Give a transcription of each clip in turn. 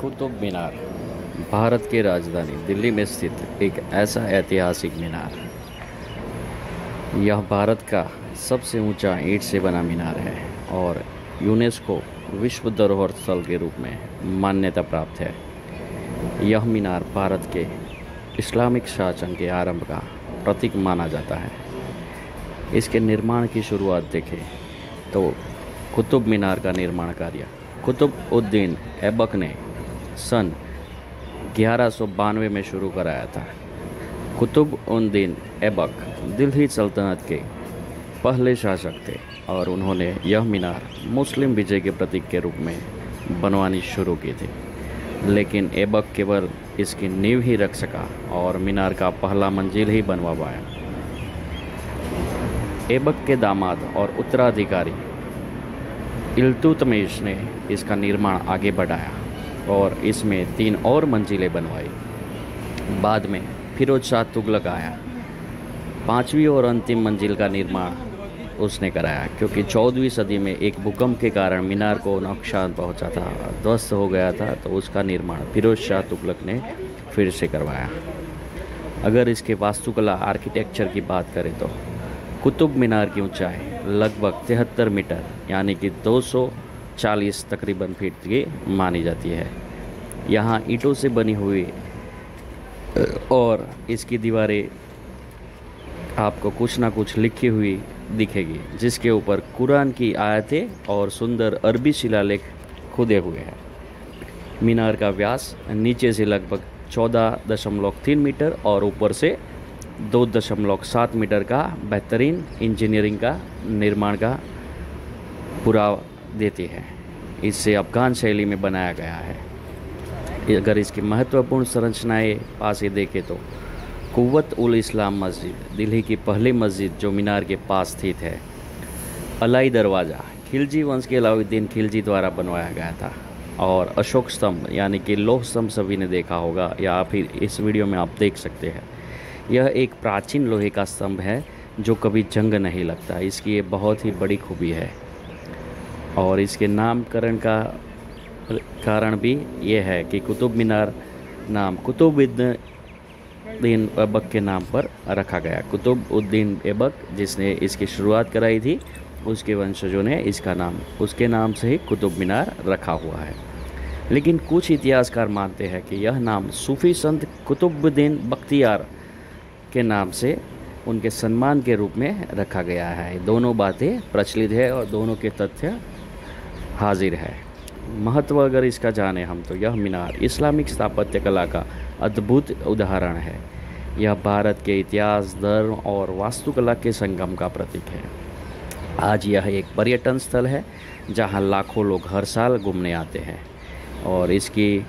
कुतुब मीनार भारत की राजधानी दिल्ली में स्थित एक ऐसा ऐतिहासिक मीनार। यह भारत का सबसे ऊंचा ईंट से बना मीनार है और यूनेस्को विश्व धरोहर स्थल के रूप में मान्यता प्राप्त है। यह मीनार भारत के इस्लामिक शासन के आरंभ का प्रतीक माना जाता है। इसके निर्माण की शुरुआत देखें तो कुतुब मीनार का निर्माण कार्य कुतुब उद्दीन ऐबक ने सन 1192 में शुरू कराया था। कुतुब उद्दीन ऐबक दिल्ली सल्तनत के पहले शासक थे और उन्होंने यह मीनार मुस्लिम विजय के प्रतीक के रूप में बनवानी शुरू की थी। लेकिन ऐबक केवल इसकी नींव ही रख सका और मीनार का पहला मंजिल ही बनवा पाया। ऐबक के दामाद और उत्तराधिकारी इल्तुतमिश ने इसका निर्माण आगे बढ़ाया और इसमें 3 और मंजिलें बनवाई। बाद में फिरोज शाह तुगलक आया। 5वीं और अंतिम मंजिल का निर्माण उसने कराया, क्योंकि 14वीं सदी में एक भूकंप के कारण मीनार को नुकसान पहुंचा था, ध्वस्त हो गया था, तो उसका निर्माण फिरोज शाह तुगलक ने फिर से करवाया। अगर इसके वास्तुकला आर्किटेक्चर की बात करें तो कुतुब मीनार की ऊंचाई लगभग 73 मीटर यानी कि 240 तकरीबन फीट की मानी जाती है। यहाँ ईंटों से बनी हुई और इसकी दीवारें आपको कुछ ना कुछ लिखी हुई दिखेगी, जिसके ऊपर कुरान की आयतें और सुंदर अरबी शिलालेख खुदे हुए हैं। मीनार का व्यास नीचे से लगभग 14.3 मीटर और ऊपर से 2.7 मीटर का बेहतरीन इंजीनियरिंग का निर्माण का पुरावा देती है। इसे अफगान शैली में बनाया गया है। अगर इसकी महत्वपूर्ण संरचनाएं पास ही देखें तो कुव्वत उल इस्लाम मस्जिद दिल्ली की पहली मस्जिद जो मीनार के पास स्थित है। अलाई दरवाज़ा खिलजी वंश के अलाउद्दीन खिलजी द्वारा बनवाया गया था। और अशोक स्तंभ यानी कि लौह स्तंभ सभी ने देखा होगा या फिर इस वीडियो में आप देख सकते हैं। यह एक प्राचीन लोहे का स्तंभ है जो कभी जंग नहीं लगता। इसकी ये बहुत ही बड़ी खूबी है और इसके नामकरण का कारण भी ये है कि कुतुब मीनार नाम कुतुब उद्दीन ऐबक के नाम पर रखा गया। कुतुब उद्दीन ऐबक जिसने इसकी शुरुआत कराई थी, उसके वंशजों ने इसका नाम उसके नाम से ही कुतुब मीनार रखा हुआ है। लेकिन कुछ इतिहासकार मानते हैं कि यह नाम सूफी संत कुतुबुद्दीन बख्तियार के नाम से उनके सम्मान के रूप में रखा गया है। दोनों बातें प्रचलित है और दोनों के तथ्य हाजिर है। महत्व अगर इसका जाने हम तो यह मीनार इस्लामिक स्थापत्य कला का अद्भुत उदाहरण है। यह भारत के इतिहास, धर्म और वास्तुकला के संगम का प्रतीक है। आज यह एक पर्यटन स्थल है जहां लाखों लोग हर साल घूमने आते हैं और इसकी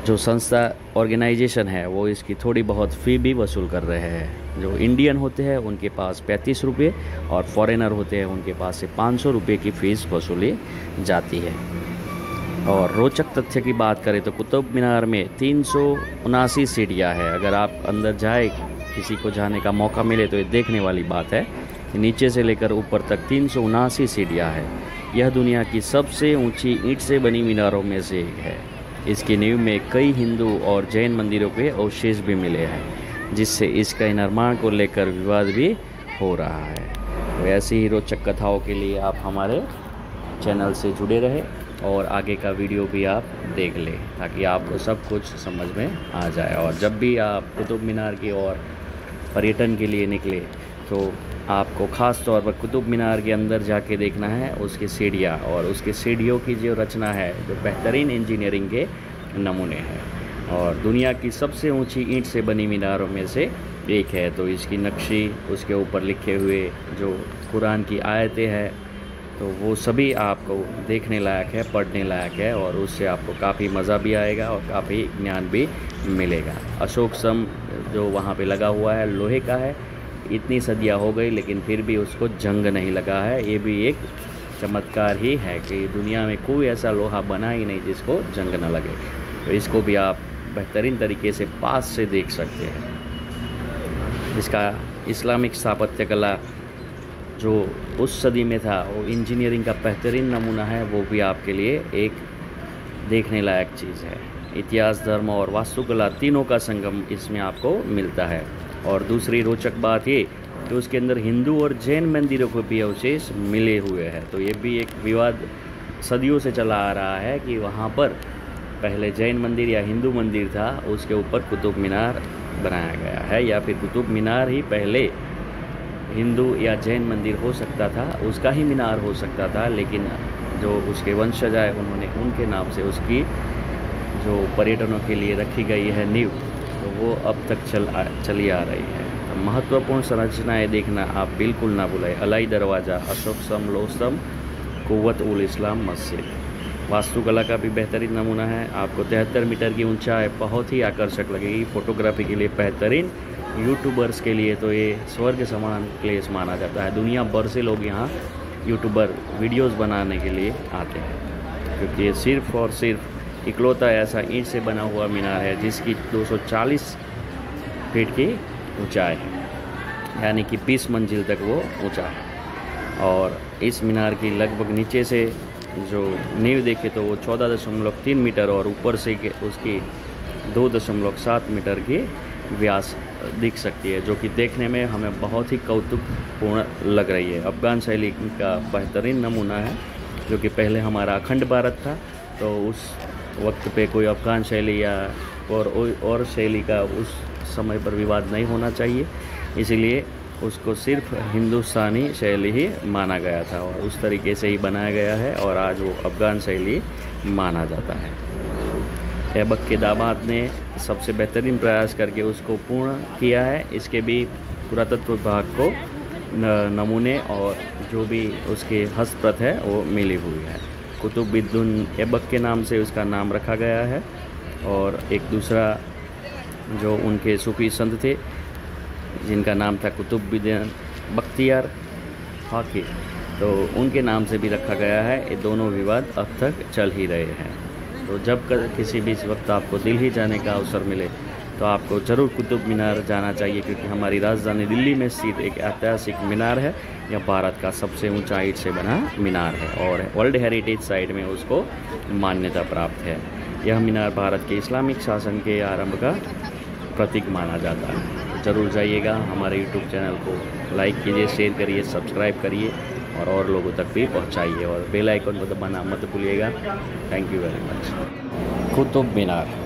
जो संस्था ऑर्गेनाइजेशन है वो इसकी थोड़ी बहुत फ़ी भी वसूल कर रहे हैं। जो इंडियन होते हैं उनके पास 35 रुपये और फॉरेनर होते हैं उनके पास से 500 रुपये की फ़ीस वसूली जाती है। और रोचक तथ्य की बात करें तो कुतुब मीनार में 379 सीढ़ियाँ हैं। अगर आप अंदर जाए, किसी को जाने का मौका मिले तो ये देखने वाली बात है कि नीचे से लेकर ऊपर तक 379 सीढ़ियाँ हैं। यह दुनिया की सबसे ऊँची ईंट से बनी मीनारों में से एक है। इसकी नींव में कई हिंदू और जैन मंदिरों के अवशेष भी मिले हैं, जिससे इसका निर्माण को लेकर विवाद भी हो रहा है। तो ऐसी ही रोचक कथाओं के लिए आप हमारे चैनल से जुड़े रहें और आगे का वीडियो भी आप देख लें, ताकि आपको सब कुछ समझ में आ जाए। और जब भी आप कुतुब मीनार की ओर पर्यटन के लिए निकले तो आपको ख़ास तौर पर कुतुब मीनार के अंदर जाके देखना है उसकी सीढ़ियाँ और उसकी सीढ़ियों की जो रचना है, जो बेहतरीन इंजीनियरिंग के नमूने हैं और दुनिया की सबसे ऊंची ईंट से बनी मीनारों में से एक है। तो इसकी नक्शी, उसके ऊपर लिखे हुए जो कुरान की आयतें हैं, तो वो सभी आपको देखने लायक है, पढ़ने लायक है और उससे आपको काफ़ी मज़ा भी आएगा और काफ़ी ज्ञान भी मिलेगा। अशोक स्तंभ जो वहाँ पे लगा हुआ है लोहे का है। इतनी सदियाँ हो गई लेकिन फिर भी उसको जंग नहीं लगा है। ये भी एक चमत्कार ही है कि दुनिया में कोई ऐसा लोहा बना ही नहीं जिसको जंग न लगे। तो इसको भी आप बेहतरीन तरीके से पास से देख सकते हैं। इसका इस्लामिक स्थापत्य कला जो उस सदी में था वो इंजीनियरिंग का बेहतरीन नमूना है, वो भी आपके लिए एक देखने लायक चीज़ है। इतिहास, धर्म और वास्तुकला तीनों का संगम इसमें आपको मिलता है। और दूसरी रोचक बात ये कि उसके अंदर हिंदू और जैन मंदिरों को भी अवशेष मिले हुए हैं। तो ये भी एक विवाद सदियों से चला आ रहा है कि वहाँ पर पहले जैन मंदिर या हिंदू मंदिर था, उसके ऊपर कुतुब मीनार बनाया गया है, या फिर कुतुब मीनार ही पहले हिंदू या जैन मंदिर हो सकता था, उसका ही मीनार हो सकता था। लेकिन जो उसके वंशज आए उन्होंने उनके नाम से उसकी जो पर्यटनों के लिए रखी गई है नींव, तो वो अब तक चली आ रही है। तो महत्वपूर्ण संरचनाएँ देखना आप बिल्कुल ना भूलें। अलाई दरवाज़ा, अशोक स्तंभ, लोह स्तंभ, कुव्वत उल इस्लाम मस्जिद। वास्तुकला का भी बेहतरीन नमूना है। आपको 73 मीटर की ऊंचाई बहुत ही आकर्षक लगेगी। फोटोग्राफी के लिए बेहतरीन, यूट्यूबर्स के लिए तो ये स्वर्ग समान प्लेस माना जाता है। दुनिया भर से लोग यहाँ यूट्यूबर वीडियोस बनाने के लिए आते हैं, क्योंकि ये सिर्फ़ और सिर्फ इकलौता ऐसा ईंट से बना हुआ मीनार है जिसकी 240 फीट की ऊंचाई है, यानी कि 20 मंजिल तक वो ऊंचा है। और इस मीनार की लगभग नीचे से जो नींव देखे तो वो 14.3 मीटर और ऊपर से उसकी 2.7 मीटर की व्यास दिख सकती है, जो कि देखने में हमें बहुत ही कौतुकपूर्ण लग रही है। अफ़गान शैली का बेहतरीन नमूना है, जो कि पहले हमारा अखंड भारत था, तो उस वक्त पे कोई अफ़गान शैली या और शैली का उस समय पर विवाद नहीं होना चाहिए, इसीलिए उसको सिर्फ हिंदुस्तानी शैली ही माना गया था और उस तरीके से ही बनाया गया है, और आज वो अफ़गान शैली माना जाता है। ऐबक के दामाद ने सबसे बेहतरीन प्रयास करके उसको पूर्ण किया है। इसके भी पुरातत्व विभाग को नमूने और जो भी उसके हस्तप्रत है वो मिली हुई है। कुतुबुद्दीन ऐबक के नाम से उसका नाम रखा गया है। और एक दूसरा जो उनके सूफी संत थे जिनका नाम था कुतुबुद्दीन बख्तियार खाकी, तो उनके नाम से भी रखा गया है। ये दोनों विवाद अब तक चल ही रहे हैं। तो जब किसी भी वक्त आपको दिल्ली जाने का अवसर मिले तो आपको ज़रूर कुतुब मीनार जाना चाहिए, क्योंकि हमारी राजधानी दिल्ली में स्थित एक ऐतिहासिक मीनार है। यह भारत का सबसे ऊंचा ईंट से बना मीनार है और वर्ल्ड हेरिटेज साइट में उसको मान्यता प्राप्त है। यह मीनार भारत के इस्लामिक शासन के आरंभ का प्रतीक माना जाता है। ज़रूर जाइएगा। हमारे यूट्यूब चैनल को लाइक कीजिए, शेयर करिए, सब्सक्राइब करिए और लोगों तक भी पहुंचाइए, और बेल आइकन को दबाना मत भूलिएगा। Thank you very much. Qutub Minar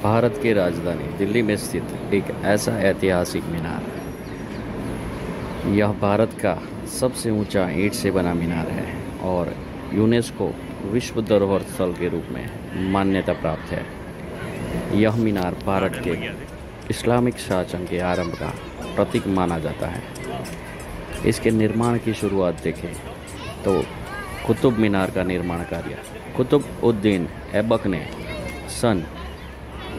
Bharat की राजधानी दिल्ली में स्थित एक ऐसा ऐतिहासिक मीनार, यह भारत का सबसे ऊंचा ईंट से बना मीनार है और यूनेस्को विश्व धरोहर स्थल के रूप में मान्यता प्राप्त है। यह मीनार भारत के इस्लामिक शासन के आरंभ का प्रतीक माना जाता है। इसके निर्माण की शुरुआत देखें तो कुतुब मीनार का निर्माण कार्य कुतुबुद्दीन ऐबक ने सन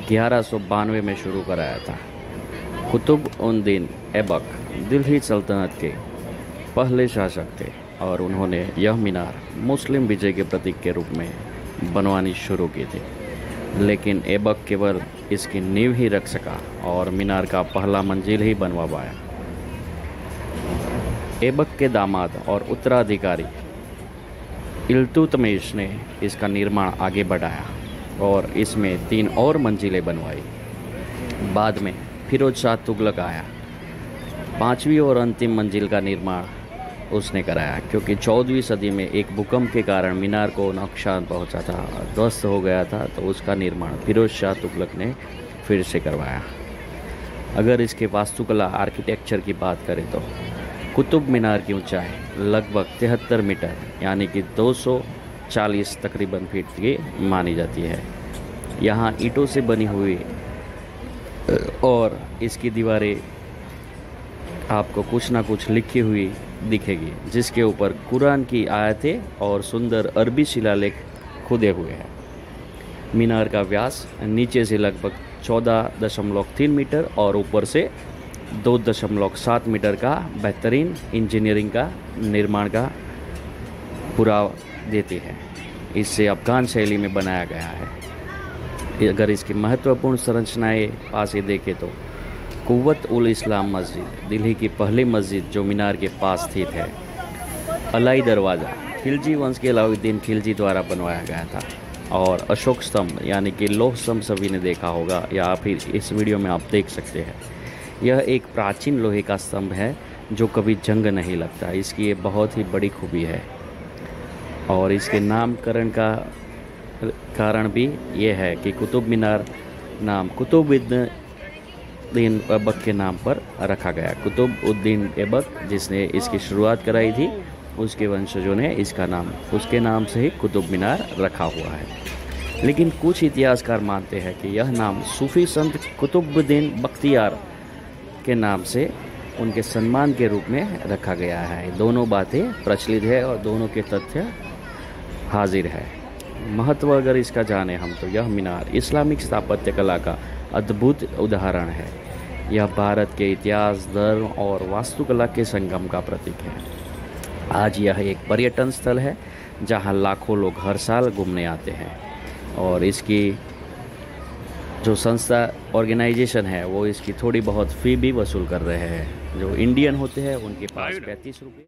1192 में शुरू कराया था। कुतुबुद्दीन ऐबक दिल्ली सल्तनत के पहले शासक थे और उन्होंने यह मीनार मुस्लिम विजय के प्रतीक के रूप में बनवानी शुरू की थी, लेकिन ऐबक केवल इसकी नींव ही रख सका और मीनार का पहला मंजिल ही बनवा पाया। ऐबक के दामाद और उत्तराधिकारी इल्तुतमिश ने इसका निर्माण आगे बढ़ाया और इसमें 3 और मंजिलें बनवाई। बाद में फिरोज शाह तुगलक आया। 5वीं और अंतिम मंजिल का निर्माण उसने कराया, क्योंकि 14वीं सदी में एक भूकंप के कारण मीनार को नुकसान पहुंचा था, ध्वस्त हो गया था, तो उसका निर्माण फिरोज शाह तुगलक ने फिर से करवाया। अगर इसके वास्तुकला आर्किटेक्चर की बात करें तो कुतुब मीनार की ऊंचाई लगभग 73 मीटर यानी कि 240 तकरीबन फीट की मानी जाती है। यहाँ ईंटों से बनी हुई और इसकी दीवारें आपको कुछ ना कुछ लिखी हुई दिखेगी, जिसके ऊपर कुरान की आयतें और सुंदर अरबी शिलालेख खुदे हुए हैं। मीनार का व्यास नीचे से लगभग 14.3 मीटर और ऊपर से 2.7 मीटर का बेहतरीन इंजीनियरिंग का निर्माण का पुरावा देती है। इसे अफ़गान शैली में बनाया गया है। अगर इसकी महत्वपूर्ण संरचनाएं पास ही देखें तो कुव्वत उल इस्लाम मस्जिद दिल्ली की पहली मस्जिद जो मीनार के पास स्थित है। अलाई दरवाज़ा खिलजी वंश के अलाउद्दीन खिलजी द्वारा बनवाया गया था। और अशोक स्तंभ यानी कि लौह स्तंभ सभी ने देखा होगा या फिर इस वीडियो में आप देख सकते हैं। यह एक प्राचीन लोहे का स्तंभ है जो कभी जंग नहीं लगता। इसकी ये बहुत ही बड़ी खूबी है और इसके नामकरण का कारण भी ये है कि कुतुब मीनार नाम कुतुबुद्दीन ऐबक के नाम पर रखा गया। कुतुबुद्दीन ऐबक जिसने इसकी शुरुआत कराई थी, उसके वंशजों ने इसका नाम उसके नाम से ही कुतुब मीनार रखा हुआ है। लेकिन कुछ इतिहासकार मानते हैं कि यह नाम सूफी संत कुतुबुद्दीन बख्तियार के नाम से उनके सम्मान के रूप में रखा गया है। दोनों बातें प्रचलित है और दोनों के तथ्य हाजिर है। महत्व अगर इसका जाने हम तो यह मीनार इस्लामिक स्थापत्य कला का अद्भुत उदाहरण है। यह भारत के इतिहास, धर्म और वास्तुकला के संगम का प्रतीक है। आज यह एक पर्यटन स्थल है जहां लाखों लोग हर साल घूमने आते हैं और इसकी जो संस्था ऑर्गेनाइजेशन है वो इसकी थोड़ी बहुत फ़ी भी वसूल कर रहे हैं। जो इंडियन होते हैं उनके पास 35 रुपये